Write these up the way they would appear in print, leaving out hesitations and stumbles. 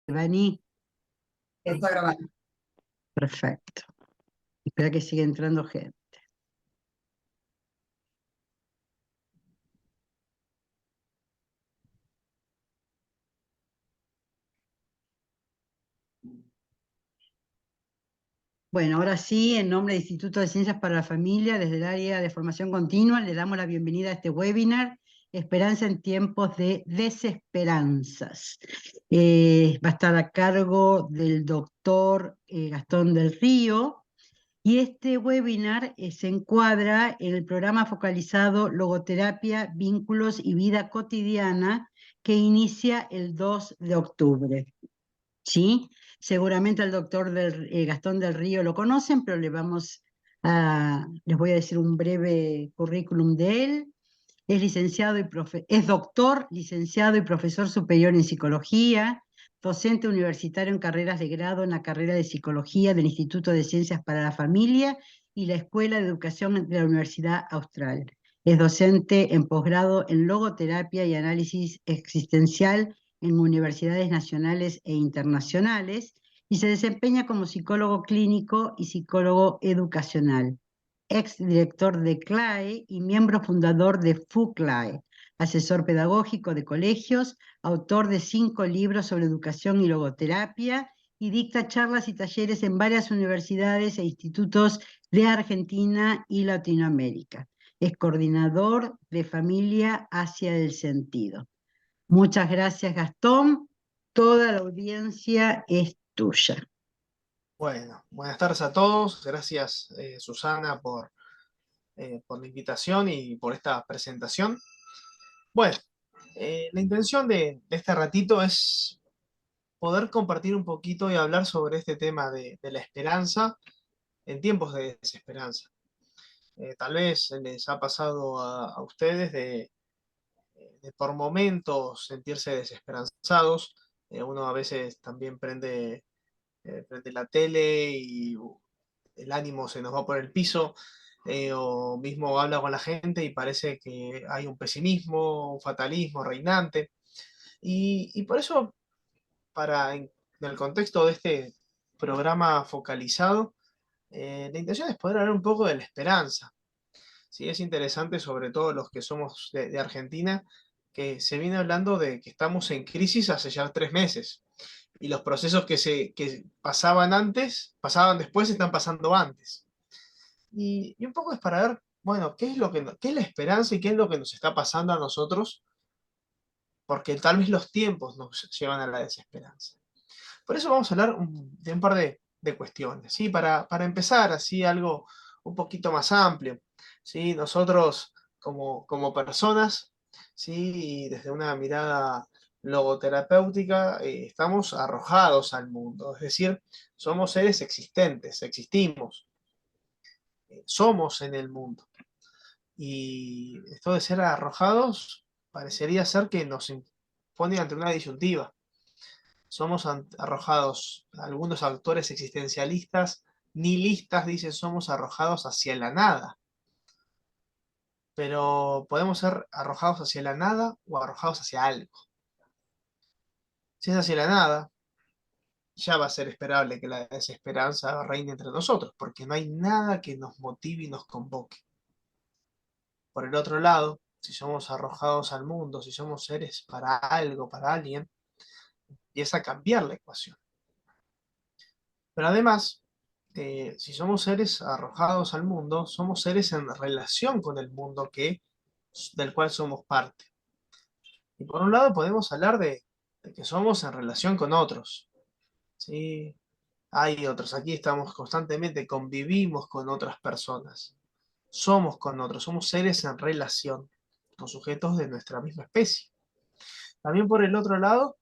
Vani, Está grabando. perfecto. Espera que siga entrando gente. Bueno, ahora sí, en nombre del Instituto de Ciencias para la Familia, desde el área de formación continua, le damos la bienvenida a este webinar, Esperanza en tiempos de desesperanzas. Va a estar a cargo del doctor Gastón del Río, y este webinar se encuadra en el programa focalizado Logoterapia, Vínculos y Vida Cotidiana, que inicia el 2 de octubre. ¿Sí? Seguramente al doctor Gastón del Río lo conocen, pero les voy a decir un breve currículum de él. Es doctor, licenciado y profesor superior en psicología, docente universitario en carreras de grado en la carrera de psicología del Instituto de Ciencias para la Familia y la Escuela de Educación de la Universidad Austral. Es docente en posgrado en logoterapia y análisis existencial en universidades nacionales e internacionales y se desempeña como psicólogo clínico y psicólogo educacional, ex director de CLAE y miembro fundador de FUCLAE, asesor pedagógico de colegios, autor de 5 libros sobre educación y logoterapia, y dicta charlas y talleres en varias universidades e institutos de Argentina y Latinoamérica. Es coordinador de Familia Hacia el Sentido. Muchas gracias, Gastón. Toda la audiencia es tuya. Bueno, buenas tardes a todos. Gracias, Susana, por la invitación y por esta presentación. Bueno, la intención de este ratito es poder compartir un poquito y hablar sobre este tema de la esperanza en tiempos de desesperanza. Tal vez les ha pasado a ustedes de por momentos sentirse desesperanzados. Uno a veces también prende la tele y el ánimo se nos va por el piso, o mismo habla con la gente y parece que hay un pesimismo, un fatalismo reinante. Y por eso, en el contexto de este programa focalizado, la intención es poder hablar un poco de la esperanza. ¿Sí? Es interesante, sobre todo los que somos de Argentina, que se viene hablando de que estamos en crisis hace ya 3 meses. Y los procesos que pasaban antes, pasaban después, están pasando antes. Y un poco es para ver, bueno, qué es la esperanza y qué es lo que nos está pasando a nosotros, porque tal vez los tiempos nos llevan a la desesperanza. Por eso vamos a hablar de un par de cuestiones, ¿sí? Para empezar, así algo un poquito más amplio, ¿sí? Nosotros como personas, ¿sí? Y desde una mirada logoterapéutica, estamos arrojados al mundo, es decir, somos seres existentes, existimos, somos en el mundo. Y esto de ser arrojados parecería ser que nos pone ante una disyuntiva. Somos arrojados, algunos autores existencialistas, nihilistas, dicen somos arrojados hacia la nada. Pero podemos ser arrojados hacia la nada o arrojados hacia algo. Si es hacia la nada, ya va a ser esperable que la desesperanza reine entre nosotros, porque no hay nada que nos motive y nos convoque. Por el otro lado, si somos arrojados al mundo, si somos seres para algo, para alguien, empieza a cambiar la ecuación. Pero además, si somos seres arrojados al mundo, somos seres en relación con el mundo del cual somos parte. Y por un lado podemos hablar de que somos en relación con otros. ¿Sí? Hay otros, aquí estamos constantemente, convivimos con otras personas. Somos con otros, somos seres en relación con sujetos de nuestra misma especie. También por el otro lado,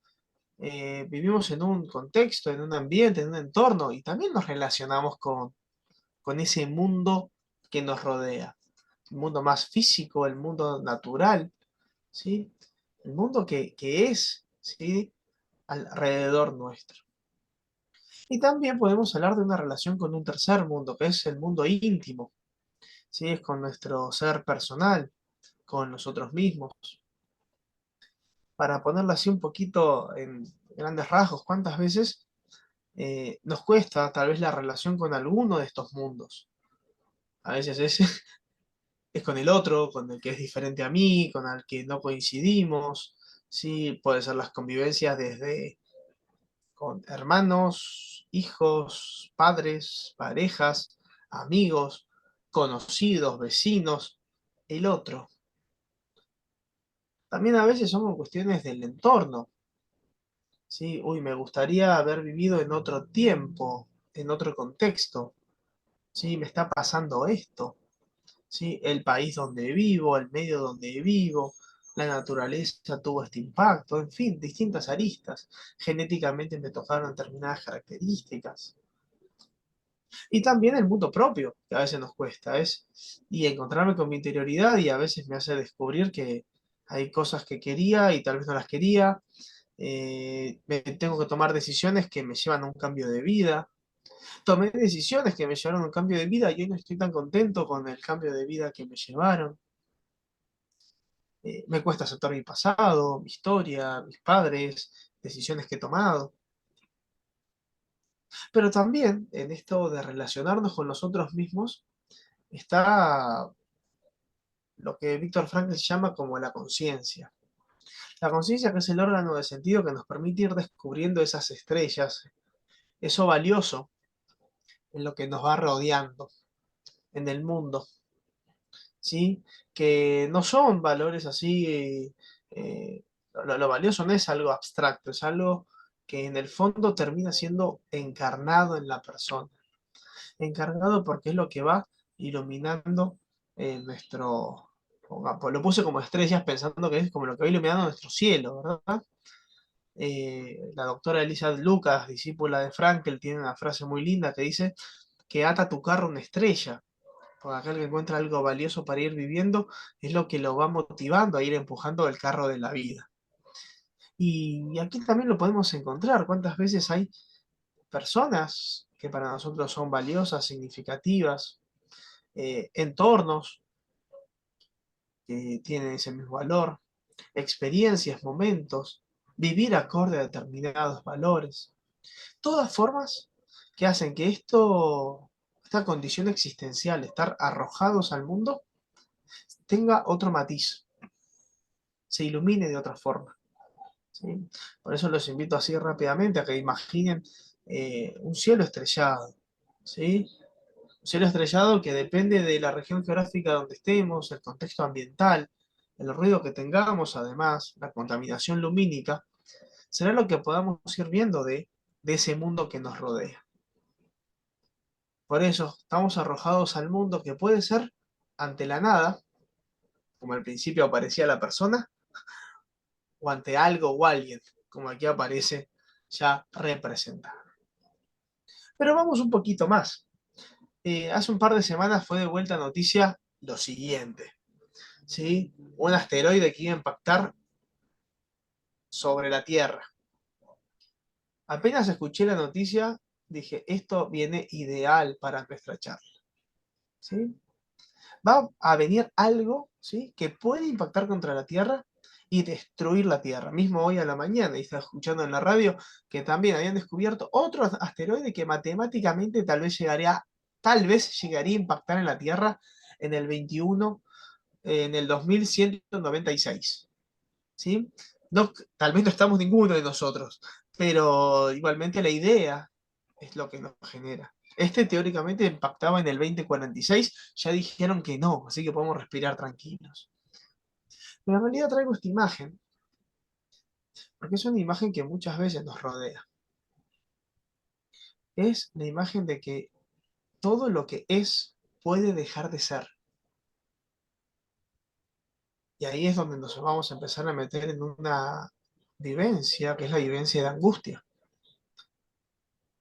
vivimos en un contexto, en un ambiente, en un entorno, y también nos relacionamos con ese mundo que nos rodea. El mundo más físico, el mundo natural, ¿sí? El mundo que es, ¿sí? Alrededor nuestro. Y también podemos hablar de una relación con un tercer mundo, que es el mundo íntimo, ¿sí? Es con nuestro ser personal, con nosotros mismos. Para ponerlo así un poquito grandes rasgos, cuántas veces nos cuesta tal vez la relación con alguno de estos mundos. A veces es, es con el otro, con el que es diferente a mí, con el que no coincidimos, ¿sí? Puede ser las convivencias desde con hermanos, hijos, padres, parejas, amigos, conocidos, vecinos, el otro. También a veces son cuestiones del entorno, ¿sí? Uy, me gustaría haber vivido en otro tiempo, en otro contexto, ¿sí? Me está pasando esto, ¿sí? El país donde vivo, el medio donde vivo, la naturaleza tuvo este impacto, en fin, distintas aristas. Genéticamente me tocaron determinadas características. Y también el mundo propio, que a veces nos cuesta, y encontrarme con mi interioridad y a veces me hace descubrir que hay cosas que quería y tal vez no las quería. Me tengo que tomar decisiones que me llevan a un cambio de vida. Tomé decisiones que me llevaron a un cambio de vida y hoy no estoy tan contento con el cambio de vida que me llevaron. Me cuesta aceptar mi pasado, mi historia, mis padres, decisiones que he tomado. Pero también en esto de relacionarnos con nosotros mismos está lo que Víctor Frankl llama como la conciencia. La conciencia, que es el órgano de sentido que nos permite ir descubriendo esas estrellas, eso valioso en lo que nos va rodeando, en el mundo, ¿sí? Que no son valores así, lo valioso no es algo abstracto, es algo que en el fondo termina siendo encarnado en la persona. Encarnado porque es lo que va iluminando nuestro, lo puse como estrellas pensando que es como lo que va iluminando nuestro cielo, ¿verdad? La doctora Elizabeth Lucas, discípula de Frankel, tiene una frase muy linda que dice que ata tu carro una estrella, porque aquel que encuentra algo valioso para ir viviendo es lo que lo va motivando a ir empujando el carro de la vida. Y aquí también lo podemos encontrar, cuántas veces hay personas que para nosotros son valiosas, significativas, entornos que tienen ese mismo valor, experiencias, momentos, vivir acorde a determinados valores. Todas formas que hacen que esta condición existencial, estar arrojados al mundo, tenga otro matiz, se ilumine de otra forma, ¿sí? Por eso los invito así rápidamente a que imaginen un cielo estrellado, ¿sí? Un cielo estrellado que depende de la región geográfica donde estemos, el contexto ambiental, el ruido que tengamos, además, la contaminación lumínica, será lo que podamos ir viendo de ese mundo que nos rodea. Por eso estamos arrojados al mundo que puede ser ante la nada, como al principio aparecía la persona, o ante algo o alguien, como aquí aparece ya representado. Pero vamos un poquito más. Hace un par de semanas fue de vuelta noticia lo siguiente, ¿sí? Un asteroide que iba a impactar sobre la Tierra. Apenas escuché la noticia, dije, esto viene ideal para nuestra charla, ¿sí? Va a venir algo, ¿sí?, que puede impactar contra la Tierra y destruir la Tierra. Mismo hoy a la mañana, y estaba escuchando en la radio que también habían descubierto otro asteroide que matemáticamente tal vez llegaría a impactar en la Tierra en el 21, en el 2196. ¿Sí? No, tal vez no estamos ninguno de nosotros, pero igualmente la idea es lo que nos genera. Este teóricamente impactaba en el 2046, ya dijeron que no, así que podemos respirar tranquilos. Pero en realidad traigo esta imagen, porque es una imagen que muchas veces nos rodea. Es la imagen de que todo lo que es puede dejar de ser. Y ahí es donde nos vamos a empezar a meter en una vivencia, que es la vivencia de angustia.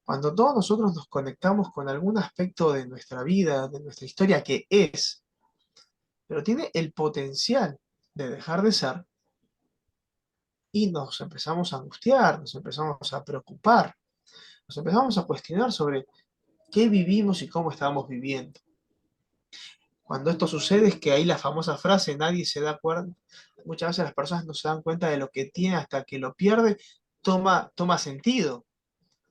Cuando todos nosotros nos conectamos con algún aspecto de nuestra vida, de nuestra historia que es, pero tiene el potencial de dejar de ser, y nos empezamos a angustiar, nos empezamos a preocupar, nos empezamos a cuestionar sobre qué vivimos y cómo estamos viviendo. Cuando esto sucede es que hay la famosa frase, nadie se da cuenta, muchas veces las personas no se dan cuenta de lo que tiene hasta que lo pierde, toma sentido.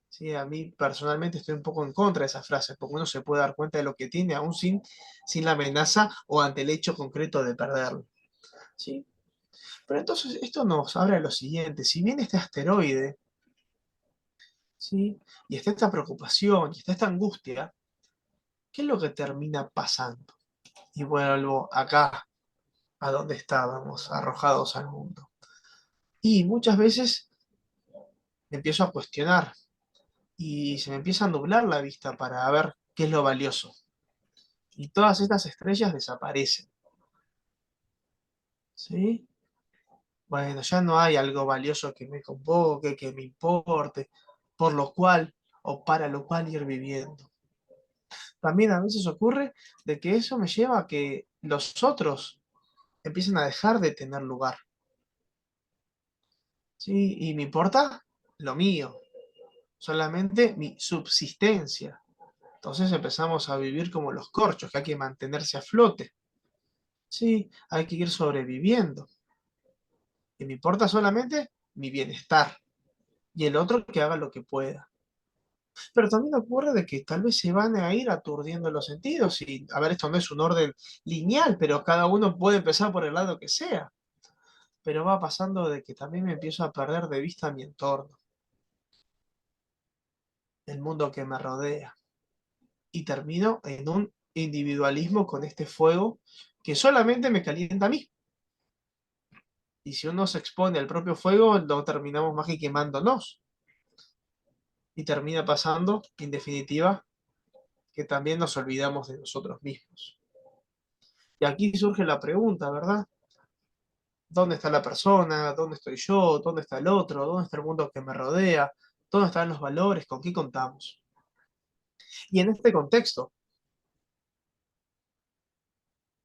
¿Sí? A mí personalmente estoy un poco en contra de esas frases, porque uno se puede dar cuenta de lo que tiene aún sin la amenaza o ante el hecho concreto de perderlo. ¿Sí? Pero entonces esto nos habla de lo siguiente: si bien este asteroide, ¿sí? Y está esta preocupación, y está esta angustia, ¿qué es lo que termina pasando? Y vuelvo acá, a donde estábamos, arrojados al mundo. Y muchas veces me empiezo a cuestionar y se me empieza a nublar la vista para ver qué es lo valioso. Y todas estas estrellas desaparecen. ¿Sí? Bueno, ya no hay algo valioso que me convoque, que me importe, por lo cual o para lo cual ir viviendo. También a veces ocurre de que eso me lleva a que los otros empiecen a dejar de tener lugar. ¿Sí? Y me importa lo mío, solamente mi subsistencia. Entonces empezamos a vivir como los corchos, que hay que mantenerse a flote. Sí, hay que ir sobreviviendo. Y me importa solamente mi bienestar. Y el otro que haga lo que pueda. Pero también ocurre de que tal vez se van a ir aturdiendo los sentidos. Y, a ver, esto no es un orden lineal, pero cada uno puede empezar por el lado que sea. Pero va pasando de que también me empiezo a perder de vista mi entorno, el mundo que me rodea. Y termino en un individualismo con este fuego que solamente me calienta a mí. Y si uno se expone al propio fuego, no terminamos más que quemándonos. Y termina pasando, en definitiva, que también nos olvidamos de nosotros mismos. Y aquí surge la pregunta, ¿verdad? ¿Dónde está la persona? ¿Dónde estoy yo? ¿Dónde está el otro? ¿Dónde está el mundo que me rodea? ¿Dónde están los valores? ¿Con qué contamos? Y en este contexto,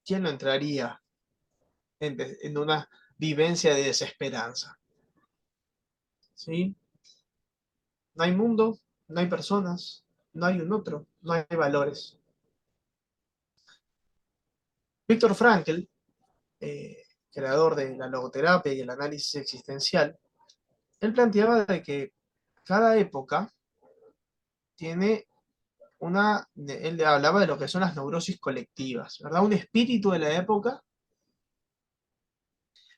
¿quién no entraría en una vivencia de desesperanza? ¿Sí? No hay mundo, no hay personas, no hay un otro, no hay valores. Víctor Frankl, creador de la logoterapia y el análisis existencial, él planteaba de que cada época tiene él hablaba de lo que son las neurosis colectivas, ¿verdad? Un espíritu de la época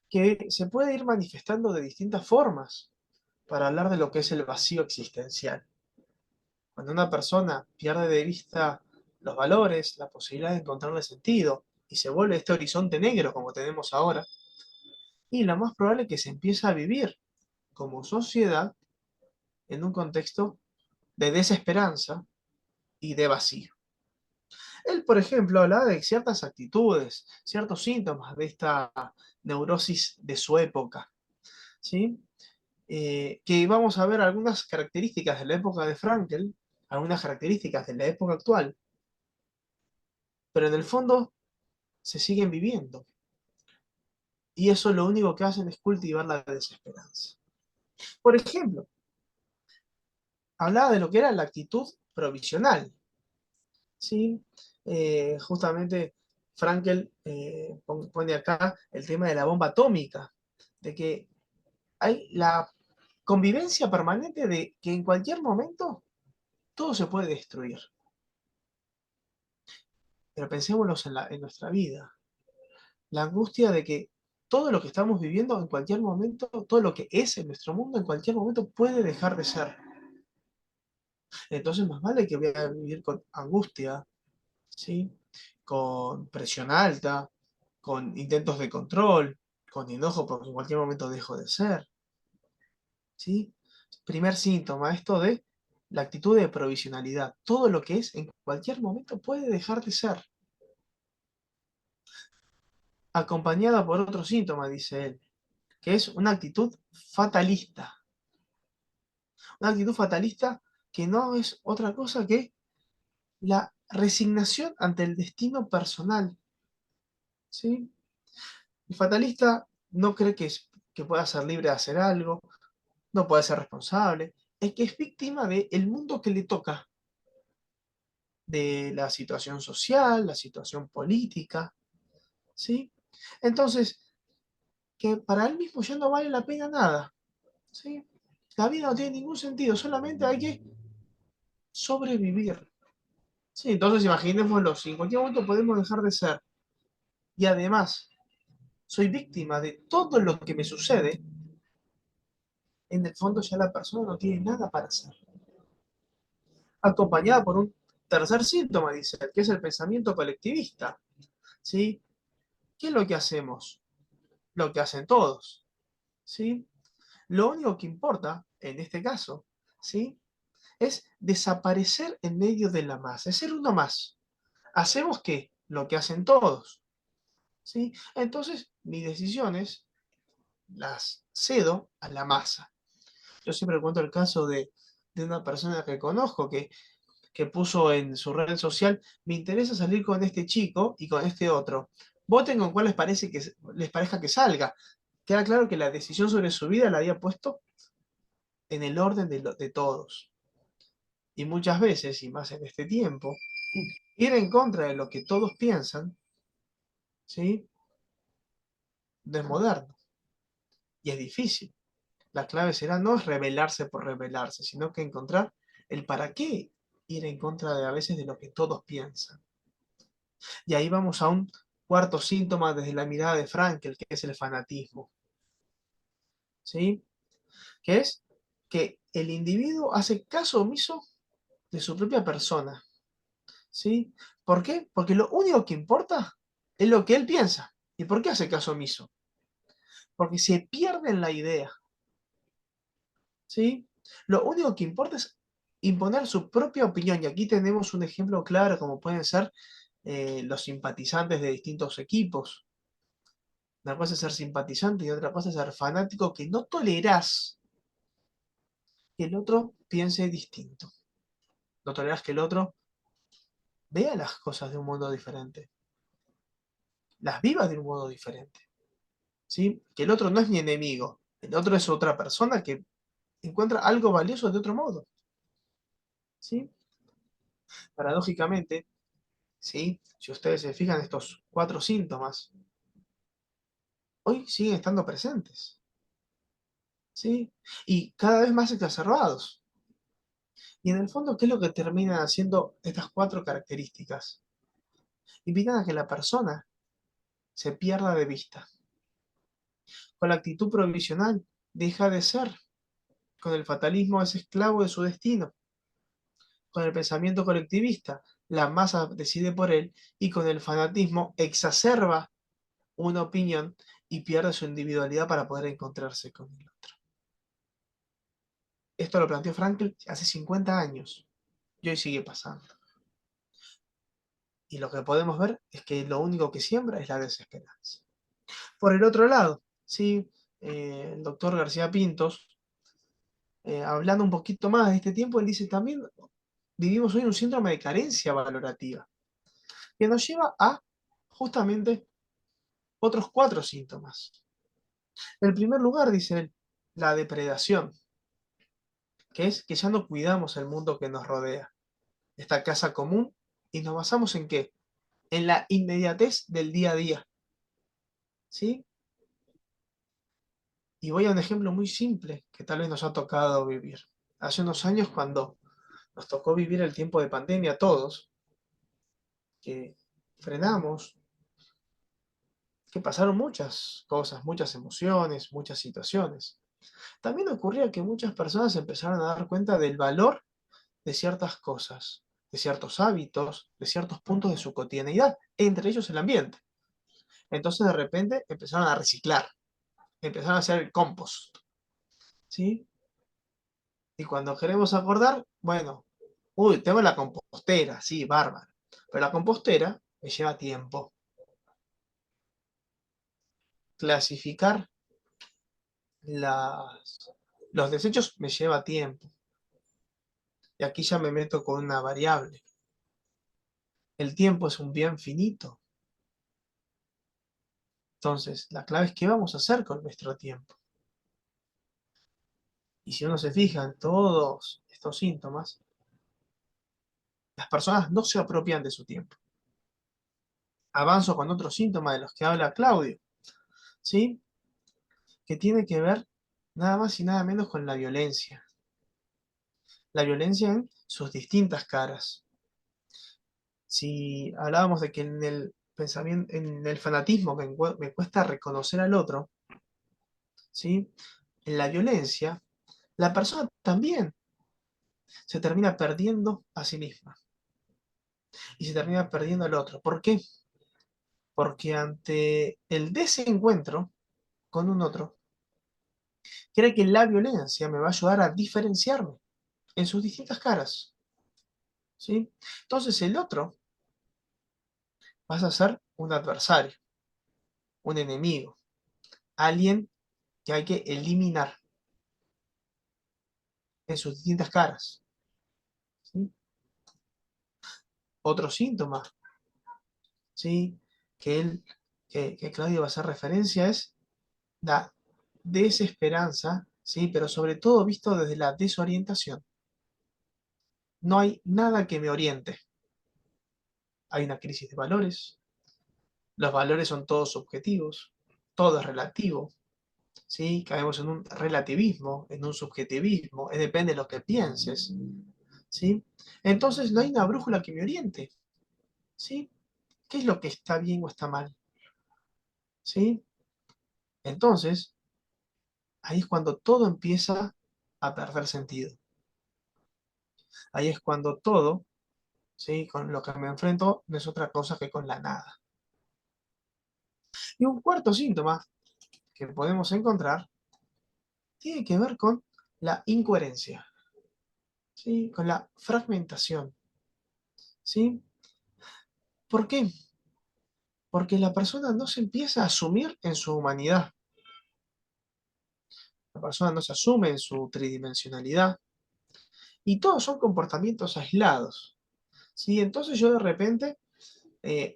que se puede ir manifestando de distintas formas para hablar de lo que es el vacío existencial. Cuando una persona pierde de vista los valores, la posibilidad de encontrarle sentido, y se vuelve este horizonte negro como tenemos ahora, y lo más probable es que se empiece a vivir como sociedad en un contexto de desesperanza y de vacío. Él, por ejemplo, hablaba de ciertas actitudes, ciertos síntomas de esta neurosis de su época, ¿sí? Que vamos a ver algunas características de la época de Frankl, algunas características de la época actual, pero en el fondo se siguen viviendo. Y eso lo único que hacen es cultivar la desesperanza. Por ejemplo, hablaba de lo que era la actitud provisional, ¿sí? Justamente Frankl pone acá el tema de la bomba atómica, de que hay la convivencia permanente de que en cualquier momento todo se puede destruir. Pero pensémonos en nuestra vida. La angustia de que todo lo que estamos viviendo en cualquier momento, todo lo que es en nuestro mundo en cualquier momento puede dejar de ser. Entonces más vale que voy a vivir con angustia, ¿sí? Con presión alta, con intentos de control, con enojo porque en cualquier momento dejo de ser, ¿sí? Primer síntoma, esto de la actitud de provisionalidad. Todo lo que es en cualquier momento puede dejar de ser. Acompañada por otro síntoma, dice él, que es una actitud fatalista. Una actitud fatalista que no es otra cosa que la resignación ante el destino personal, ¿sí? El fatalista no cree que pueda ser libre de hacer algo, no puede ser responsable, es que es víctima del mundo que le toca, de la situación social, la situación política, ¿sí? Entonces, que para él mismo ya no vale la pena nada, ¿sí? La vida no tiene ningún sentido, solamente hay que sobrevivir. Sí, entonces imaginémoslo, si en cualquier momento podemos dejar de ser y además soy víctima de todo lo que me sucede, en el fondo ya la persona no tiene nada para hacer. Acompañada por un tercer síntoma, dice, que es el pensamiento colectivista. ¿Sí? ¿Qué es lo que hacemos? Lo que hacen todos. ¿Sí? Lo único que importa, en este caso, ¿sí? Es desaparecer en medio de la masa, es ser uno más. ¿Hacemos qué? Lo que hacen todos. ¿Sí? Entonces, mis decisiones las cedo a la masa. Yo siempre cuento el caso de una persona que conozco que puso en su red social, me interesa salir con este chico y con este otro. Voten con cuál les parezca que salga. Queda claro que la decisión sobre su vida la había puesto en el orden de todos. Y muchas veces, y más en este tiempo, ir en contra de lo que todos piensan, ¿sí? No es moderno y es difícil. La clave será no es rebelarse por rebelarse, sino que encontrar el para qué ir en contra de a veces de lo que todos piensan. Y ahí vamos a un cuarto síntoma desde la mirada de Frankel, que es el fanatismo. ¿Sí? Que es que el individuo hace caso omiso de su propia persona. ¿Sí? ¿Por qué? Porque lo único que importa es lo que él piensa. ¿Y por qué hace caso omiso? Porque se pierde en la idea. ¿Sí? Lo único que importa es imponer su propia opinión. Y aquí tenemos un ejemplo claro, como pueden ser los simpatizantes de distintos equipos. Una cosa es ser simpatizante y otra cosa es ser fanático, que no tolerás que el otro piense distinto. No tolerás que el otro vea las cosas de un modo diferente, las viva de un modo diferente. ¿Sí? Que el otro no es mi enemigo, el otro es otra persona que encuentra algo valioso de otro modo. ¿Sí? Paradójicamente, ¿sí? Si ustedes se fijan, estos cuatro síntomas hoy siguen estando presentes. ¿Sí? Y cada vez más exacerbados. Y en el fondo, ¿qué es lo que terminan haciendo estas cuatro características? Invitan a que la persona se pierda de vista. Con la actitud provisional, deja de ser. Con el fatalismo, es esclavo de su destino. Con el pensamiento colectivista, la masa decide por él. Y con el fanatismo, exacerba una opinión y pierde su individualidad para poder encontrarse con el otro. Esto lo planteó Frankl hace 50 años y hoy sigue pasando. Y lo que podemos ver es que lo único que siembra es la desesperanza. Por el otro lado, ¿sí? El doctor García Pintos, hablando un poquito más de este tiempo, él dice también, vivimos hoy un síndrome de carencia valorativa, que nos lleva a justamente otros cuatro síntomas. En primer lugar, dice él, la depredación, que es que ya no cuidamos el mundo que nos rodea, esta casa común, y nos basamos en ¿qué? En la inmediatez del día a día. ¿Sí? Y voy a un ejemplo muy simple que tal vez nos ha tocado vivir. Hace unos años, cuando nos tocó vivir el tiempo de pandemia a todos, que frenamos, que pasaron muchas cosas, muchas emociones, muchas situaciones. También ocurría que muchas personas empezaron a dar cuenta del valor de ciertas cosas, de ciertos hábitos, de ciertos puntos de su cotidianidad, entre ellos el ambiente. Entonces de repente empezaron a reciclar, empezaron a hacer el compost, ¿sí? Y cuando queremos acordar, bueno, uy, tengo la compostera, sí, bárbaro. Pero la compostera me lleva tiempo. Clasificar los desechos me lleva tiempo. Y aquí ya me meto con una variable. El tiempo es un bien finito. Entonces, la clave es qué vamos a hacer con nuestro tiempo. Y si uno se fija en todos estos síntomas, las personas no se apropian de su tiempo. Avanzo con otro síntoma de los que habla Claudio, ¿sí? Que tiene que ver nada más y nada menos con la violencia. La violencia en sus distintas caras. Si hablábamos de que en el pensamiento, en el fanatismo me cuesta reconocer al otro, ¿sí? En la violencia, la persona también se termina perdiendo a sí misma y se termina perdiendo al otro. ¿Por qué? Porque ante el desencuentro con un otro, cree que la violencia me va a ayudar a diferenciarme en sus distintas caras, ¿sí? Entonces el otro pasa a ser un adversario, un enemigo, alguien que hay que eliminar en sus distintas caras, ¿sí? Otro síntoma, ¿sí? que Claudio va a hacer referencia es la desesperanza, ¿sí? Pero sobre todo visto desde la desorientación. No hay nada que me oriente. Hay una crisis de valores. Los valores son todos subjetivos. Todo es relativo. ¿Sí? Caemos en un relativismo, en un subjetivismo. Depende de lo que pienses. ¿Sí? Entonces no hay una brújula que me oriente. ¿Sí? ¿Qué es lo que está bien o está mal? ¿Sí? Entonces, ahí es cuando todo empieza a perder sentido. Ahí es cuando todo, ¿sí? Con lo que me enfrento no es otra cosa que con la nada. Y un cuarto síntoma que podemos encontrar tiene que ver con la incoherencia, ¿sí? Con la fragmentación, ¿sí? ¿Por qué? Porque la persona no se empieza a asumir en su humanidad. La persona no se asume en su tridimensionalidad. Y todos son comportamientos aislados, ¿sí? Entonces yo de repente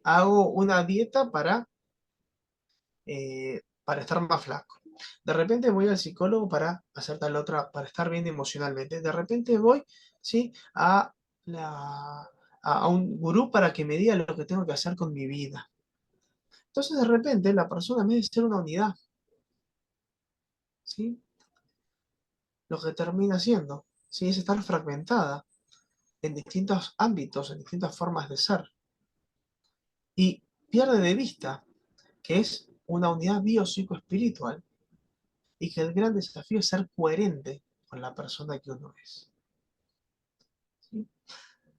hago una dieta para estar más flaco. De repente voy al psicólogo para hacer tal otra, para estar bien emocionalmente. De repente voy, ¿sí? A un gurú para que me diga lo que tengo que hacer con mi vida. Entonces de repente la persona, en vez de ser una unidad, ¿sí? Lo que termina siendo, ¿sí? Es estar fragmentada en distintos ámbitos, en distintas formas de ser. Y pierde de vista que es una unidad biopsicoespiritual y que el gran desafío es ser coherente con la persona que uno es. ¿Sí?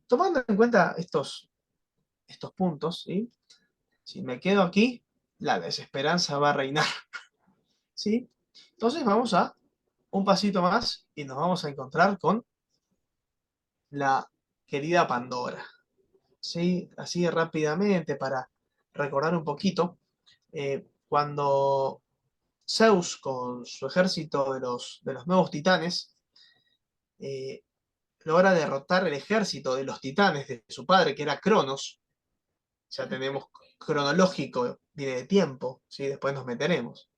Tomando en cuenta estos puntos, ¿sí? Si me quedo aquí, la desesperanza va a reinar. ¿Sí? Entonces vamos a un pasito más y nos vamos a encontrar con la querida Pandora. ¿Sí? Así rápidamente para recordar un poquito, cuando Zeus con su ejército de los nuevos titanes eh, logra derrotar el ejército de los titanes de su padre, que era Cronos. Ya tenemos cronológico, viene de tiempo, ¿sí? Después nos meteremos.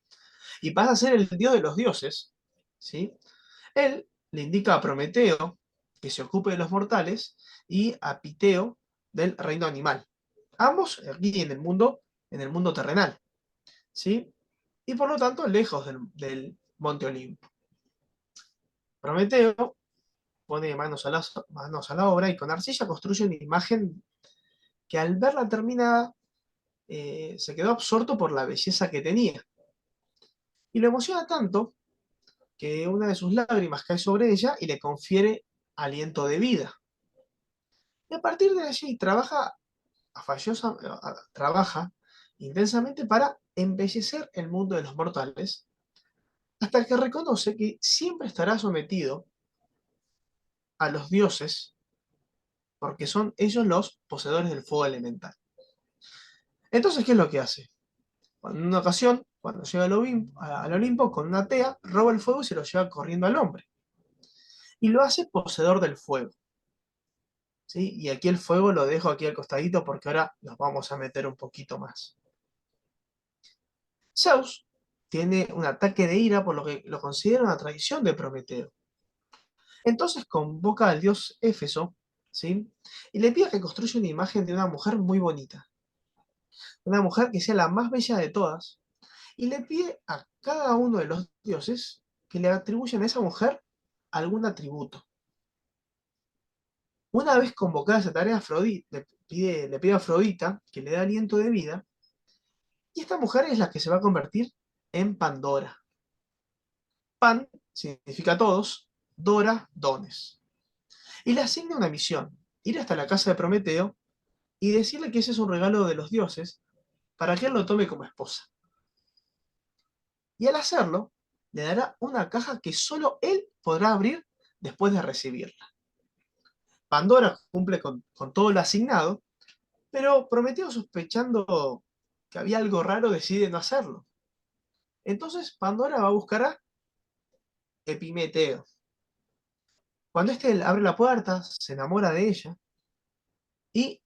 Y pasa a ser el dios de los dioses, ¿sí? Él le indica a Prometeo que se ocupe de los mortales y a Piteo del reino animal. Ambos aquí en el mundo terrenal, ¿sí? Y por lo tanto lejos del monte Olimpo. Prometeo pone manos a la obra y con arcilla construye una imagen que al verla termina, se quedó absorto por la belleza que tenía. Y lo emociona tanto que una de sus lágrimas cae sobre ella y le confiere aliento de vida. Y a partir de allí trabaja intensamente para embellecer el mundo de los mortales, hasta que reconoce que siempre estará sometido a los dioses, porque son ellos los poseedores del fuego elemental. Entonces, ¿qué es lo que hace? En una ocasión, cuando llega al Olimpo con una tea, roba el fuego y se lo lleva corriendo al hombre. Y lo hace poseedor del fuego. ¿Sí? Y aquí el fuego lo dejo aquí al costadito porque ahora nos vamos a meter un poquito más. Zeus tiene un ataque de ira por lo que lo considera una traición de Prometeo. Entonces convoca al dios Éfeso, ¿sí? Y le pide que construya una imagen de una mujer muy bonita. Una mujer que sea la más bella de todas. Y le pide a cada uno de los dioses que le atribuyen a esa mujer algún atributo. Una vez convocada esa tarea, le pide a Afrodita que le dé aliento de vida, y esta mujer es la que se va a convertir en Pandora. Pan significa todos, Dora, dones. Y le asigna una misión, ir hasta la casa de Prometeo y decirle que ese es un regalo de los dioses para que él lo tome como esposa. Y al hacerlo, le dará una caja que solo él podrá abrir después de recibirla. Pandora cumple con todo lo asignado, pero Prometeo, sospechando que había algo raro, decide no hacerlo. Entonces Pandora va a buscar a Epimeteo. Cuando éste abre la puerta, se enamora de ella y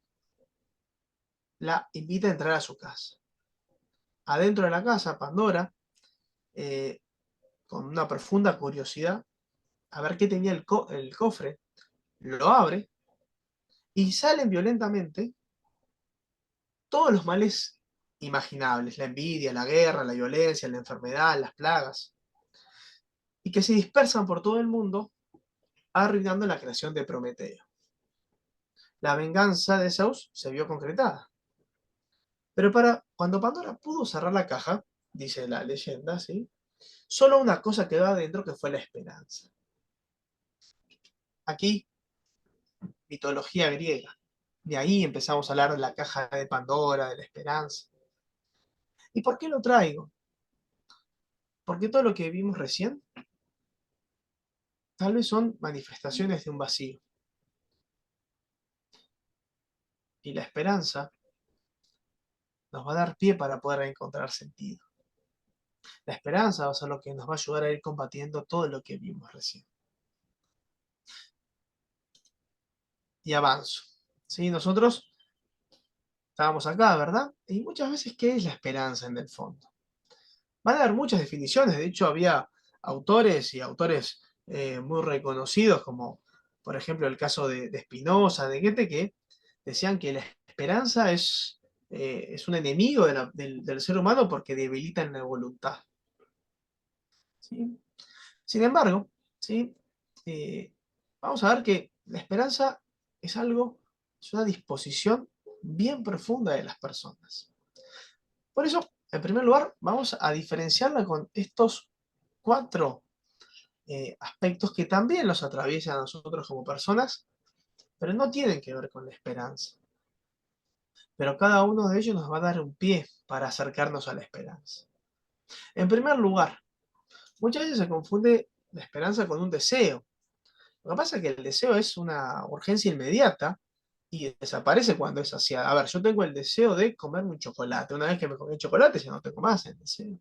la invita a entrar a su casa. Adentro de la casa, Pandora, eh, con una profunda curiosidad, a ver qué tenía el cofre, lo abre y salen violentamente todos los males imaginables: la envidia, la guerra, la violencia, la enfermedad, las plagas, y que se dispersan por todo el mundo, arruinando la creación de Prometeo. La venganza de Zeus se vio concretada. Pero cuando Pandora pudo cerrar la caja, dice la leyenda, ¿sí?, solo una cosa quedó adentro, que fue la esperanza. Aquí, mitología griega. De ahí empezamos a hablar de la caja de Pandora, de la esperanza. ¿Y por qué lo traigo? Porque todo lo que vimos recién tal vez son manifestaciones de un vacío. Y la esperanza nos va a dar pie para poder encontrar sentido. La esperanza va a ser lo que nos va a ayudar a ir combatiendo todo lo que vimos recién. Y avanzo. ¿Sí? Nosotros estábamos acá, ¿verdad? Y muchas veces, ¿qué es la esperanza en el fondo? Van a haber muchas definiciones. De hecho, había autores y autores muy reconocidos, como por ejemplo el caso de Spinoza, de Goethe, que decían que la esperanza es un enemigo del ser humano porque debilita la voluntad. ¿Sí? Sin embargo, ¿sí?, eh, vamos a ver que la esperanza es una disposición bien profunda de las personas. Por eso, en primer lugar, vamos a diferenciarla con estos cuatro aspectos que también los atraviesan a nosotros como personas, pero no tienen que ver con la esperanza. Pero cada uno de ellos nos va a dar un pie para acercarnos a la esperanza. En primer lugar, muchas veces se confunde la esperanza con un deseo. Lo que pasa es que el deseo es una urgencia inmediata y desaparece cuando es saciada. A ver, yo tengo el deseo de comerme un chocolate. Una vez que me comí el chocolate, ya no tengo más el deseo.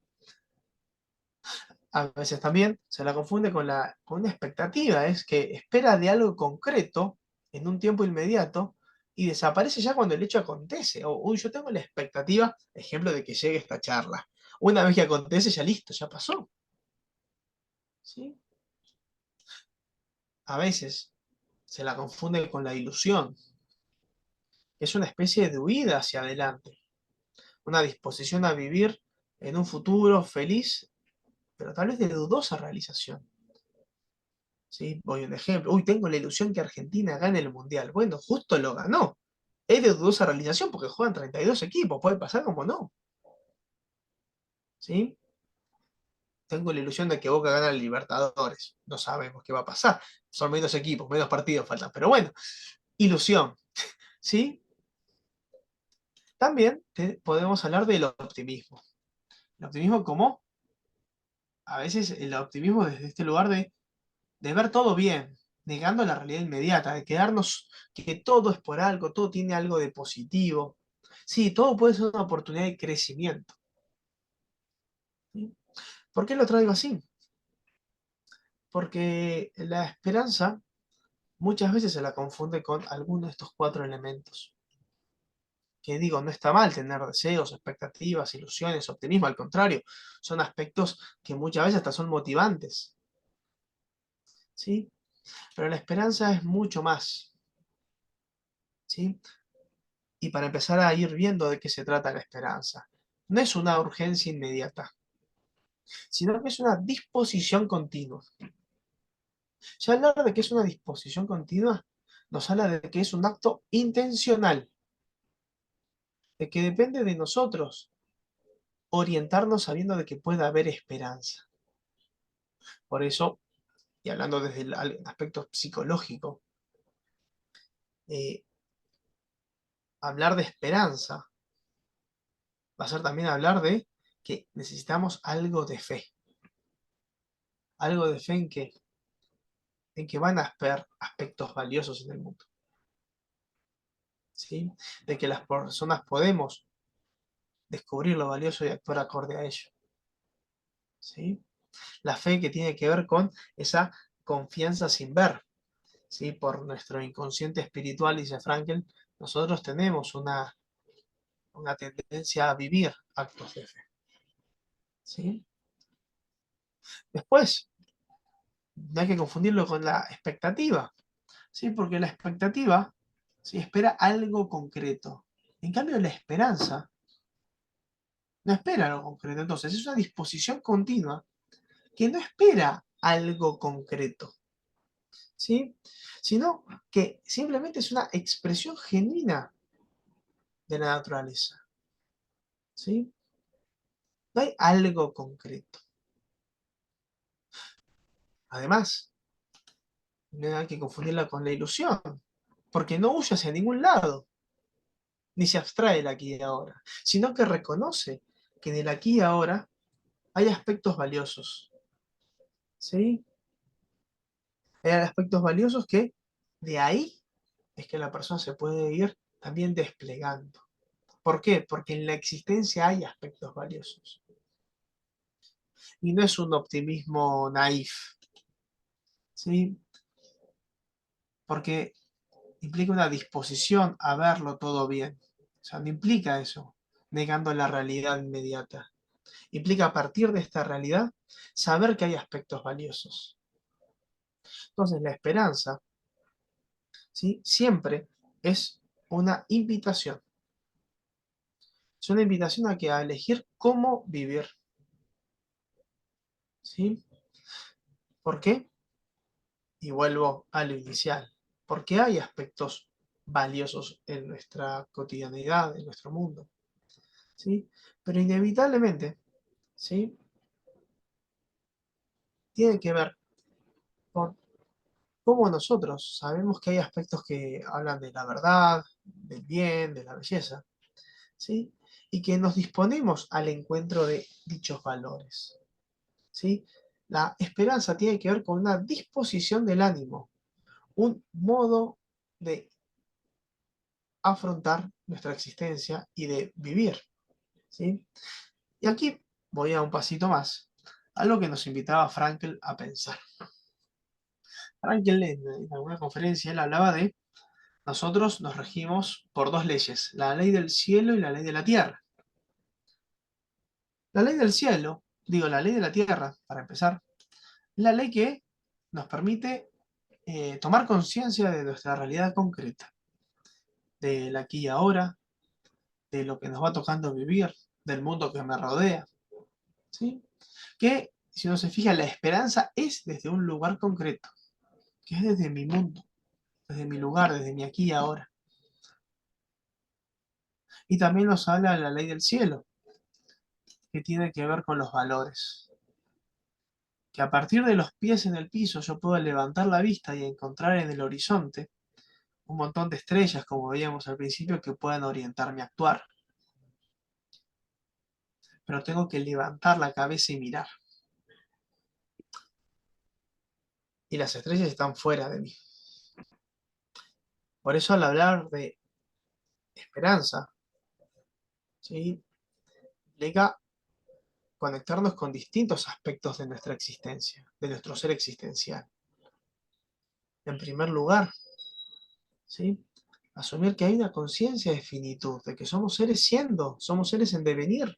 A veces también se la confunde con una expectativa, es que espera de algo concreto en un tiempo inmediato y desaparece ya cuando el hecho acontece. O, uy, yo tengo la expectativa, ejemplo, de que llegue esta charla. Una vez que acontece, ya listo, ya pasó. ¿Sí? A veces se la confunde con la ilusión, que es una especie de huida hacia adelante, una disposición a vivir en un futuro feliz, pero tal vez de dudosa realización. ¿Sí? Voy a un ejemplo. Uy, tengo la ilusión que Argentina gane el Mundial. Bueno, justo lo ganó. Es de dudosa realización porque juegan 32 equipos. Puede pasar como no. ¿Sí? Tengo la ilusión de que Boca gana el Libertadores. No sabemos qué va a pasar. Son menos equipos, menos partidos faltan. Pero bueno, ilusión. ¿Sí? También podemos hablar del optimismo. El optimismo como, a veces el optimismo desde este lugar de ver todo bien, negando la realidad inmediata, de quedarnos que todo es por algo, todo tiene algo de positivo. Sí, todo puede ser una oportunidad de crecimiento. ¿Sí? ¿Por qué lo traigo así? Porque la esperanza muchas veces se la confunde con alguno de estos cuatro elementos. Que digo, no está mal tener deseos, expectativas, ilusiones, optimismo, al contrario, son aspectos que muchas veces hasta son motivantes. ¿Sí? Pero la esperanza es mucho más. ¿Sí? Y para empezar a ir viendo de qué se trata la esperanza. No es una urgencia inmediata. sino que es una disposición continua. Ya hablar de que es una disposición continua nos habla de que es un acto intencional, de que depende de nosotros orientarnos sabiendo de que puede haber esperanza. Por eso, y hablando desde el aspecto psicológico, eh, hablar de esperanza va a ser también hablar de que necesitamos algo de fe. Algo de fe en que van a haber aspectos valiosos en el mundo. ¿Sí? De que las personas podemos descubrir lo valioso y actuar acorde a ello. ¿Sí? La fe que tiene que ver con esa confianza sin ver. ¿Sí? Por nuestro inconsciente espiritual, dice Frankel, nosotros tenemos una tendencia a vivir actos de fe. ¿Sí? Después, no hay que confundirlo con la expectativa, ¿sí? Porque la expectativa, ¿sí?, espera algo concreto. En cambio, la esperanza no espera algo concreto. Entonces, es una disposición continua que no espera algo concreto, ¿sí? Sino que simplemente es una expresión genuina de la naturaleza, ¿sí? No hay algo concreto. Además, no hay que confundirla con la ilusión, porque no huye hacia ningún lado, ni se abstrae del aquí y ahora, sino que reconoce que en el aquí y ahora hay aspectos valiosos, ¿sí? Hay aspectos valiosos que de ahí es que la persona se puede ir también desplegando. ¿Por qué? Porque en la existencia hay aspectos valiosos. Y no es un optimismo naif, ¿sí? Porque implica una disposición a verlo todo bien. O sea, no implica eso, negando la realidad inmediata. Implica a partir de esta realidad saber que hay aspectos valiosos. Entonces, la esperanza, ¿sí?, siempre es una invitación. Es una invitación a elegir cómo vivir. ¿Sí? ¿Por qué? Y vuelvo a lo inicial. Porque hay aspectos valiosos en nuestra cotidianidad, en nuestro mundo. ¿Sí? Pero inevitablemente, ¿sí?, tiene que ver con cómo nosotros sabemos que hay aspectos que hablan de la verdad, del bien, de la belleza, ¿sí? Y que nos disponemos al encuentro de dichos valores, ¿sí? La esperanza tiene que ver con una disposición del ánimo, un modo de afrontar nuestra existencia y de vivir, ¿sí? Y aquí voy a un pasito más, a lo que nos invitaba Frankl a pensar. Frankl en alguna conferencia él hablaba de nosotros nos regimos por dos leyes, la ley del cielo y la ley de la tierra. La ley del cielo, digo, la ley de la tierra, para empezar, es la ley que nos permite tomar conciencia de nuestra realidad concreta, del aquí y ahora, de lo que nos va tocando vivir, del mundo que me rodea, ¿sí? Que, si uno se fija, la esperanza es desde un lugar concreto, que es desde mi mundo, desde mi lugar, desde mi aquí y ahora. Y también nos habla de la ley del cielo, que tiene que ver con los valores. Que a partir de los pies en el piso yo puedo levantar la vista y encontrar en el horizonte un montón de estrellas, como veíamos al principio, que puedan orientarme a actuar. Pero tengo que levantar la cabeza y mirar. Y las estrellas están fuera de mí. Por eso al hablar de esperanza, ¿sí?, implica conectarnos con distintos aspectos de nuestra existencia, de nuestro ser existencial. En primer lugar, ¿sí?, asumir que hay una conciencia de finitud, de que somos seres siendo, somos seres en devenir.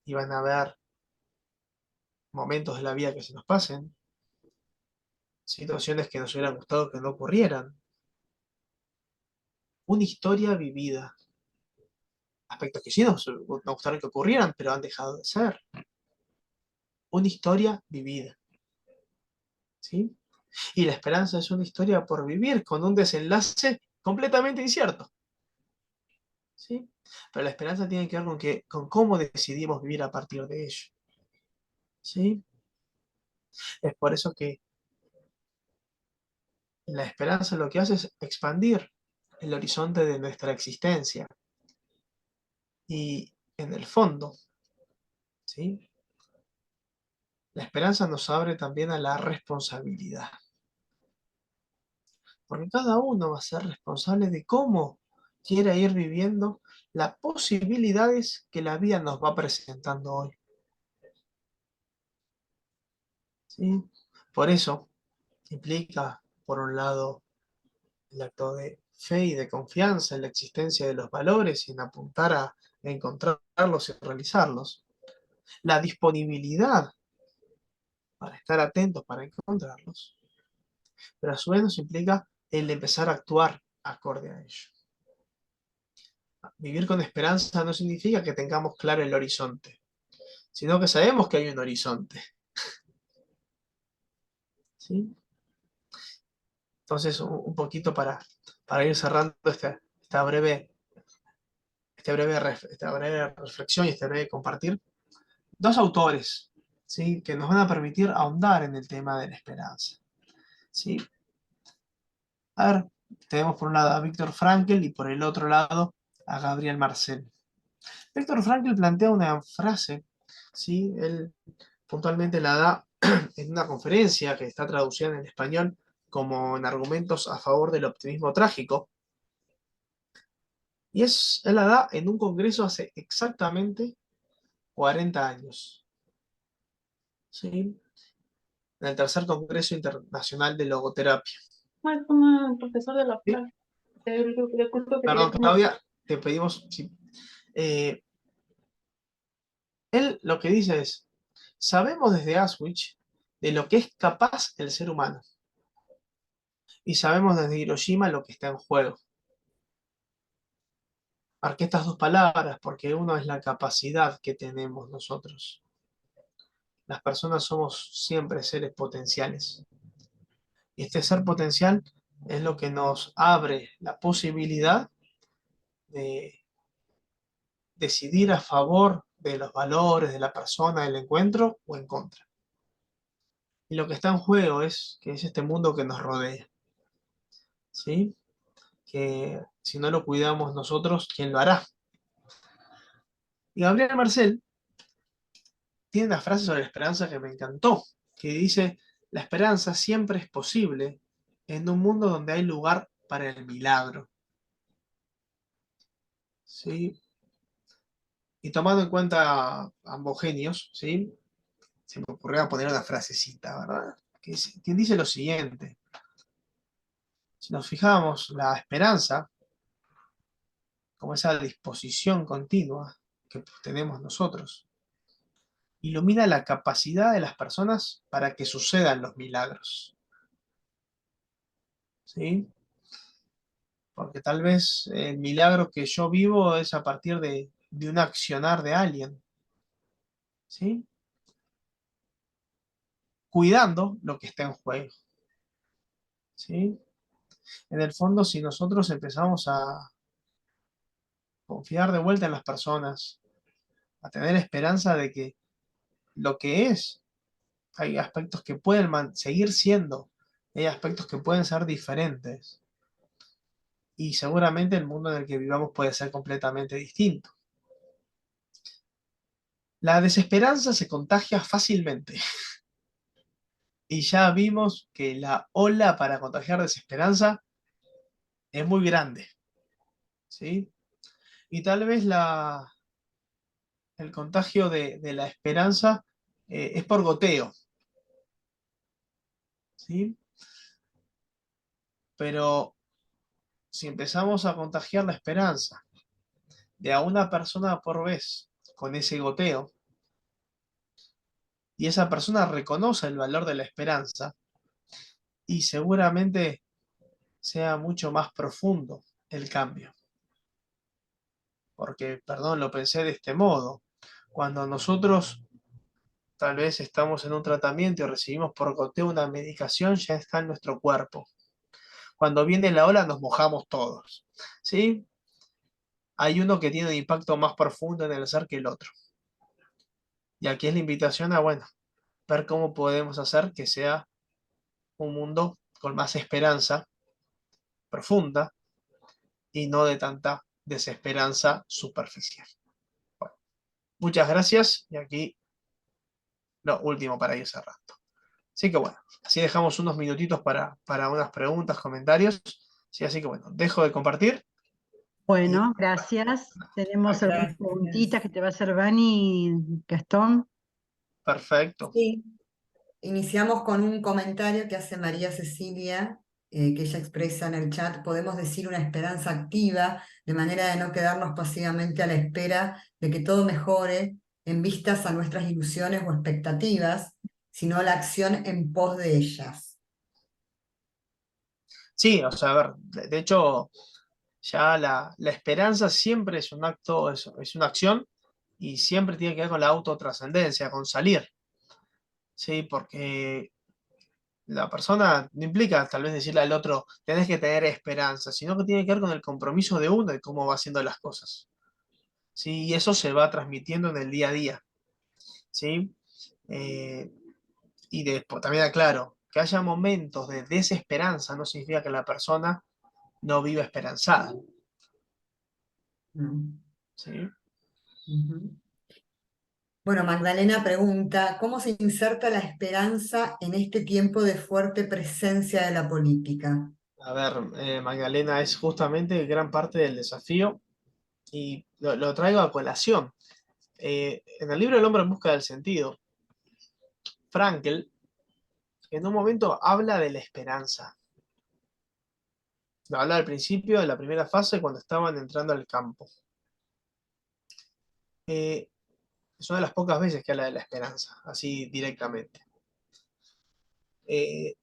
Y van a haber momentos de la vida que se nos pasen, situaciones que nos hubieran gustado que no ocurrieran, una historia vivida. aspectos que sí nos gustaría que ocurrieran, pero han dejado de ser. Una historia vivida, ¿sí? Y la esperanza es una historia por vivir, con un desenlace completamente incierto, ¿sí? Pero la esperanza tiene que ver con cómo decidimos vivir a partir de ello, ¿sí? Es por eso que la esperanza lo que hace es expandir el horizonte de nuestra existencia. Y en el fondo, ¿sí? La esperanza nos abre también a la responsabilidad. Porque cada uno va a ser responsable de cómo quiera ir viviendo las posibilidades que la vida nos va presentando hoy, ¿sí? Por eso implica, por un lado, el acto de fe y de confianza en la existencia de los valores y en apuntar a encontrarlos y realizarlos. La disponibilidad para estar atentos para encontrarlos, pero a su vez nos implica el empezar a actuar acorde a ello. Vivir con esperanza no significa que tengamos claro el horizonte, sino que sabemos que hay un horizonte, ¿sí? Entonces, un poquito para ir cerrando esta breve reflexión y este breve compartir, dos autores, ¿sí?, que nos van a permitir ahondar en el tema de la esperanza, ¿sí? A ver, tenemos por un lado a Viktor Frankl y por el otro lado a Gabriel Marcel. Viktor Frankl plantea una frase, ¿sí? Él puntualmente la da en una conferencia que está traducida en español como en argumentos a favor del optimismo trágico. Y él la da en un congreso hace exactamente 40 años, ¿sí? En el tercer Congreso Internacional de Logoterapia. Es como el profesor de la ¿Sí? clase, del curso que Perdón, tenemos. Claudia, te pedimos... Sí. Él lo que dice es, sabemos desde Auschwitz de lo que es capaz el ser humano. Y sabemos desde Hiroshima lo que está en juego. Marqué estas dos palabras porque uno es la capacidad que tenemos nosotros. Las personas somos siempre seres potenciales. Y este ser potencial es lo que nos abre la posibilidad de decidir a favor de los valores de la persona, del encuentro o en contra. Y lo que está en juego es que es este mundo que nos rodea, ¿sí? Que si no lo cuidamos nosotros, ¿quién lo hará? Y Gabriel Marcel tiene una frase sobre la esperanza que me encantó, que dice, la esperanza siempre es posible en un mundo donde hay lugar para el milagro, ¿sí? Y tomando en cuenta ambos genios, ¿sí?, se me ocurrió poner una frasecita, ¿verdad? Que dice lo siguiente, si nos fijamos, la esperanza, como esa disposición continua que tenemos nosotros, ilumina la capacidad de las personas para que sucedan los milagros, ¿sí? Porque tal vez el milagro que yo vivo es a partir de un accionar de alguien, ¿sí? Cuidando lo que está en juego, ¿sí? En el fondo, si nosotros empezamos a confiar de vuelta en las personas, a tener esperanza de que lo que es, hay aspectos que pueden seguir siendo, hay aspectos que pueden ser diferentes, y seguramente el mundo en el que vivamos puede ser completamente distinto. La desesperanza se contagia fácilmente. Y ya vimos que la ola para contagiar desesperanza es muy grande, ¿sí? Y tal vez el contagio de la esperanza es por goteo, ¿sí? Pero si empezamos a contagiar la esperanza de a una persona por vez con ese goteo, y esa persona reconoce el valor de la esperanza, y seguramente sea mucho más profundo el cambio. porque, perdón, lo pensé de este modo. Cuando nosotros tal vez estamos en un tratamiento y recibimos por goteo una medicación, ya está en nuestro cuerpo. Cuando viene la ola nos mojamos todos, ¿sí? Hay uno que tiene un impacto más profundo en el ser que el otro. Y aquí es la invitación a, bueno, ver cómo podemos hacer que sea un mundo con más esperanza profunda y no de tanta desesperanza superficial. Bueno, muchas gracias y aquí lo último para ir cerrando. Así que bueno, así dejamos unos minutitos para unas preguntas, comentarios. Sí, así que bueno, dejo de compartir. Bueno, gracias. Tenemos algunas Gracias. preguntitas que te va a hacer Vani, Gastón. Perfecto. Sí, iniciamos con un comentario que hace María Cecilia, que ella expresa en el chat. Podemos decir una esperanza activa, de manera de no quedarnos pasivamente a la espera de que todo mejore en vistas a nuestras ilusiones o expectativas, sino la acción en pos de ellas. Sí, o sea, a ver, de hecho, ya la esperanza siempre es un acto, es una acción y siempre tiene que ver con la autotrascendencia, con salir. Sí, porque la persona no implica tal vez decirle al otro, tenés que tener esperanza, sino que tiene que ver con el compromiso de uno y cómo va haciendo las cosas. ¿Sí? Y eso se va transmitiendo en el día a día. ¿Sí? Eh, y después, también aclaro, que haya momentos de desesperanza no significa que la persona no viva esperanzada. Mm. ¿Sí? Ujú. Bueno, Magdalena pregunta, ¿cómo se inserta la esperanza en este tiempo de fuerte presencia de la política? A ver, Magdalena, es justamente gran parte del desafío y lo traigo a colación. En el libro El hombre en busca del sentido, Frankl en un momento habla de la esperanza. Habla al principio de la primera fase cuando estaban entrando al campo. Es una de las pocas veces que habla de la esperanza, así directamente. Eh,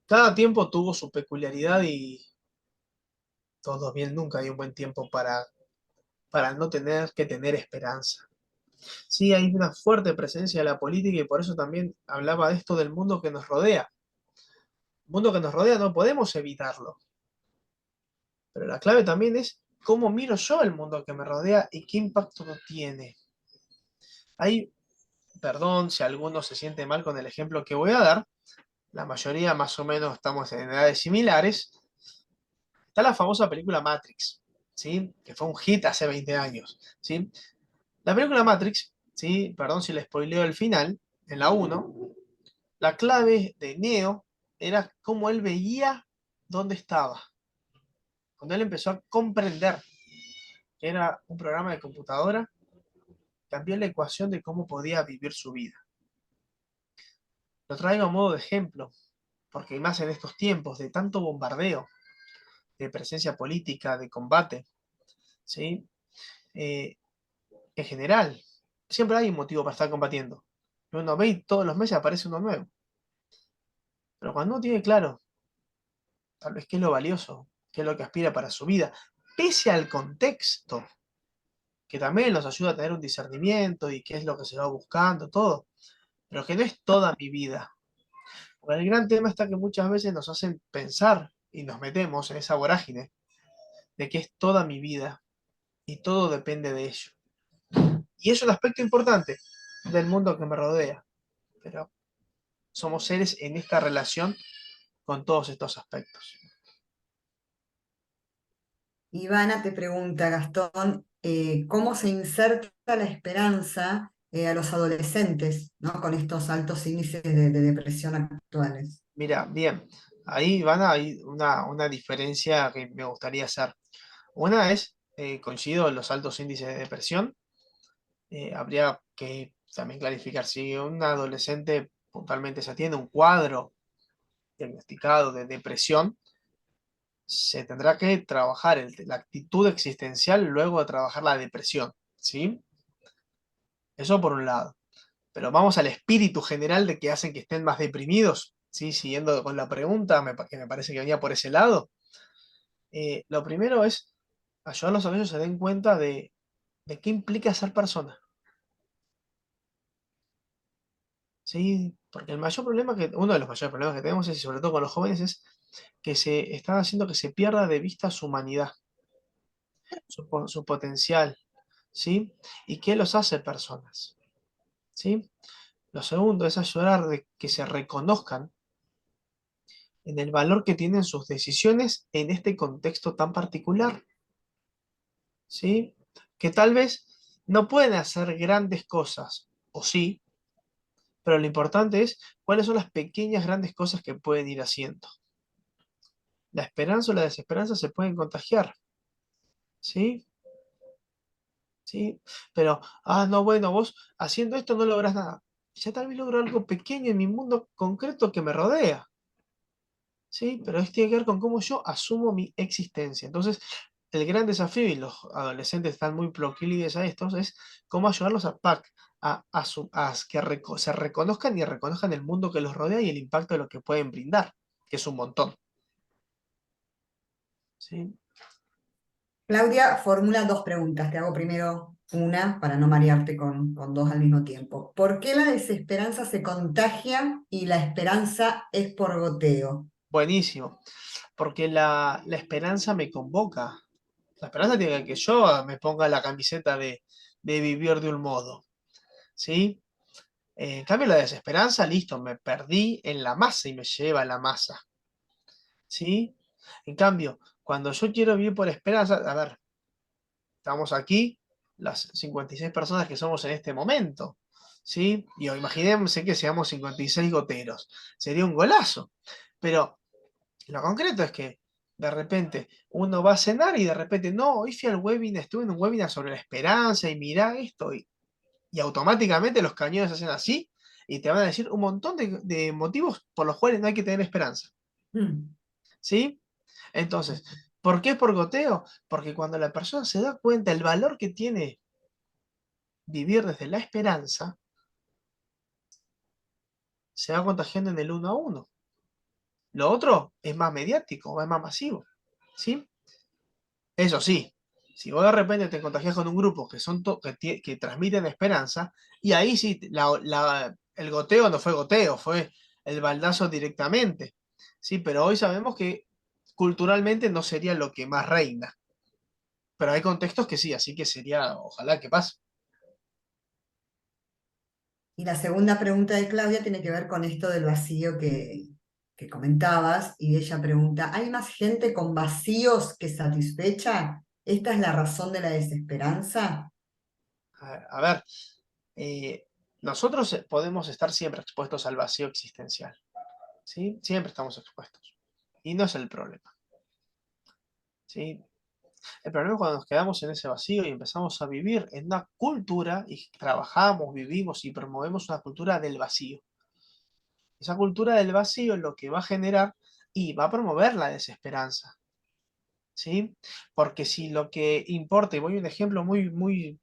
Cada tiempo tuvo su peculiaridad y todo bien, nunca hay un buen tiempo para no tener que tener esperanza. Sí, hay una fuerte presencia de la política y por eso también hablaba de esto del mundo que nos rodea. El mundo que nos rodea no podemos evitarlo, pero la clave también es cómo miro yo el mundo que me rodea y qué impacto tiene. Hay, perdón si alguno se siente mal con el ejemplo que voy a dar, la mayoría más o menos estamos en edades similares. Está la famosa película Matrix, ¿sí? Que fue un hit hace 20 años, ¿sí? La película Matrix, ¿sí? Perdón si le spoileo el final, en la 1, la clave de Neo era cómo él veía dónde estaba. Cuando él empezó a comprender que era un programa de computadora, cambió la ecuación de cómo podía vivir su vida. Lo traigo a modo de ejemplo, porque más en estos tiempos de tanto bombardeo, de presencia política, de combate, ¿sí? En general, siempre hay un motivo para estar combatiendo. Uno ve y todos los meses aparece uno nuevo. Pero cuando uno tiene claro, tal vez qué es lo valioso, qué es lo que aspira para su vida, pese al contexto, que también nos ayuda a tener un discernimiento y qué es lo que se va buscando, todo, pero que no es toda mi vida. Porque el gran tema está que muchas veces nos hacen pensar y nos metemos en esa vorágine de que es toda mi vida y todo depende de ello. Y es un aspecto importante del mundo que me rodea, pero somos seres en esta relación con todos estos aspectos. Ivana te pregunta, Gastón, ¿cómo se inserta la esperanza a los adolescentes, ¿no? Con estos altos índices de depresión actuales? Mira, bien, ahí van a hay una diferencia que me gustaría hacer. Una es, coincido en los altos índices de depresión, habría que también clarificar si un adolescente puntualmente se tiene un cuadro diagnosticado de depresión, se tendrá que trabajar la actitud existencial luego de trabajar la depresión, ¿sí? Eso por un lado. Pero vamos al espíritu general de que hacen que estén más deprimidos, ¿sí? Siguiendo con la pregunta, que me parece que venía por ese lado. Lo primero es ayudarlos a que ellos se den cuenta de de qué implica ser persona. ¿Sí? Porque el mayor problema uno de los mayores problemas que tenemos, y sobre todo con los jóvenes, es que se están haciendo que se pierda de vista su humanidad, su potencial, ¿sí? ¿Y qué los hace personas? ¿Sí? Lo segundo es ayudar de que se reconozcan en el valor que tienen sus decisiones en este contexto tan particular, ¿sí? Que tal vez no pueden hacer grandes cosas, o sí, pero lo importante es cuáles son las pequeñas grandes cosas que pueden ir haciendo. La esperanza o la desesperanza se pueden contagiar, ¿sí? ¿Sí? Pero, no, bueno, vos haciendo esto no lográs nada. Ya tal vez logro algo pequeño en mi mundo concreto que me rodea, ¿sí? Pero esto tiene que ver con cómo yo asumo mi existencia. Entonces, el gran desafío, y los adolescentes están muy proclives a estos, es cómo ayudarlos a que se reconozcan y reconozcan el mundo que los rodea y el impacto de lo que pueden brindar, que es un montón, ¿sí? Claudia formula dos preguntas. Te hago primero una para no marearte con dos al mismo tiempo. ¿Por qué la desesperanza se contagia y la esperanza es por goteo? Buenísimo, porque la esperanza me convoca. La esperanza tiene que yo me ponga la camiseta de vivir de un modo, ¿sí? En cambio, la desesperanza, listo, me perdí en la masa y me lleva a la masa, ¿sí? En cambio, cuando yo quiero vivir por esperanza, a ver, estamos aquí, las 56 personas que somos en este momento, ¿sí? Y imaginémonos que seamos 56 goteros, sería un golazo, pero lo concreto es que de repente uno va a cenar y de repente, no, hoy fui al webinar, estuve en un webinar sobre la esperanza y mirá esto, y automáticamente los cañones hacen así y te van a decir un montón de motivos por los cuales no hay que tener esperanza, Mm. ¿sí? Entonces, ¿por qué por goteo? Porque cuando la persona se da cuenta del valor que tiene vivir desde la esperanza, se va contagiando en el uno a uno. Lo otro es más mediático, es más masivo, ¿sí? Eso sí, si vos de repente te contagias con un grupo que transmiten esperanza, y ahí sí, el goteo no fue goteo, fue el baldazo directamente. Sí, pero hoy sabemos que culturalmente no sería lo que más reina. Pero hay contextos que sí, así que sería, ojalá que pase. Y la segunda pregunta de Claudia tiene que ver con esto del vacío que comentabas, y ella pregunta, ¿hay más gente con vacíos que satisfecha? ¿Esta es la razón de la desesperanza? A ver, nosotros podemos estar siempre expuestos al vacío existencial, ¿sí? Siempre estamos expuestos. Y no es el problema, ¿sí? El problema es cuando nos quedamos en ese vacío y empezamos a vivir en una cultura y trabajamos, vivimos y promovemos una cultura del vacío. Esa cultura del vacío es lo que va a generar y va a promover la desesperanza, ¿sí? Porque si lo que importa, y voy a un ejemplo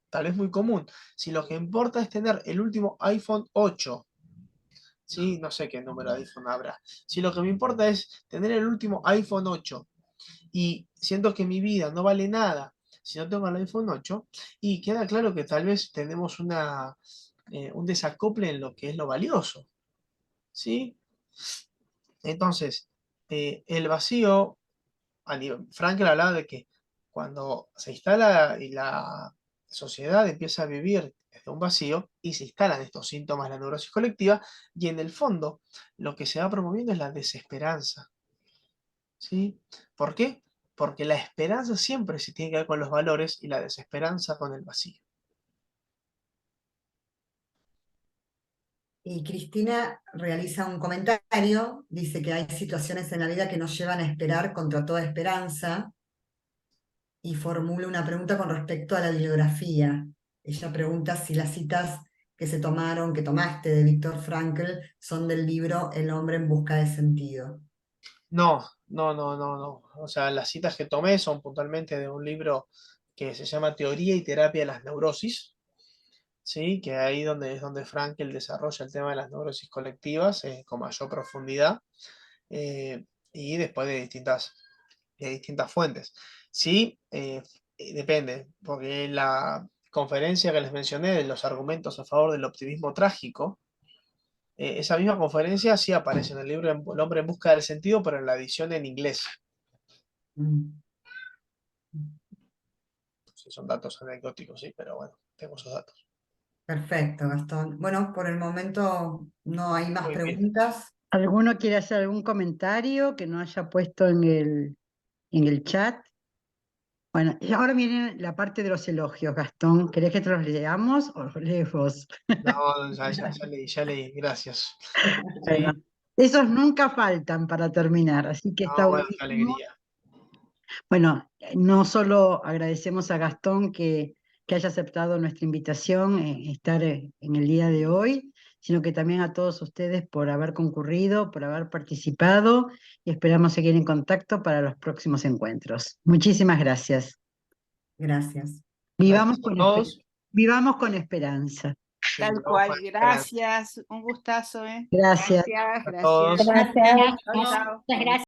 tal vez muy común, si lo que importa es tener el último iPhone 8, ¿sí? No sé qué número de iPhone habrá. Si lo que me importa es tener el último iPhone 8 y siento que mi vida no vale nada si no tengo el iPhone 8, y queda claro que tal vez tenemos un desacople en lo que es lo valioso, ¿sí? Entonces, el vacío, Frankl hablaba de que cuando se instala y la sociedad empieza a vivir desde un vacío y se instalan estos síntomas de la neurosis colectiva, y en el fondo lo que se va promoviendo es la desesperanza, ¿sí? ¿Por qué? Porque la esperanza siempre se tiene que ver con los valores y la desesperanza con el vacío. Y Cristina realiza un comentario, dice que hay situaciones en la vida que nos llevan a esperar contra toda esperanza, y formula una pregunta con respecto a la bibliografía. Ella pregunta si las citas que tomaste de Viktor Frankl, son del libro El hombre en busca de sentido. No, no, no, no, no. O sea, las citas que tomé son puntualmente de un libro que se llama Teoría y Terapia de las Neurosis, ¿sí? Que ahí es donde Frankl desarrolla el tema de las neurosis colectivas con mayor profundidad, y después de distintas fuentes. Sí, depende, porque conferencia que les mencioné de los argumentos a favor del optimismo trágico, esa misma conferencia sí aparece en el libro El hombre en busca del sentido, pero en la edición en inglés. Mm. Sí, son datos anecdóticos, sí, pero bueno, tengo esos datos. Perfecto, Gastón. Bueno, por el momento no hay más Muy bien. preguntas. ¿Alguno quiere hacer algún comentario que no haya puesto en el chat? Bueno, y ahora viene la parte de los elogios, Gastón. ¿Querés que te los leamos o los lees vos? No, ya leí, gracias. Bueno, Sí, esos nunca faltan para terminar, así que está no, bueno, qué buenísimo. alegría. Bueno, no solo agradecemos a Gastón que haya aceptado nuestra invitación estar en el día de hoy, sino que también a todos ustedes por haber concurrido, por haber participado y esperamos seguir en contacto para los próximos encuentros. Muchísimas gracias. Gracias. Vivamos Gracias a con todos. vivamos con esperanza. Sí, Tal vamos cual, con esperanza. gracias, un gustazo, Gracias. Gracias, A todos. gracias. Gracias. Chao, chao. Muchas gracias.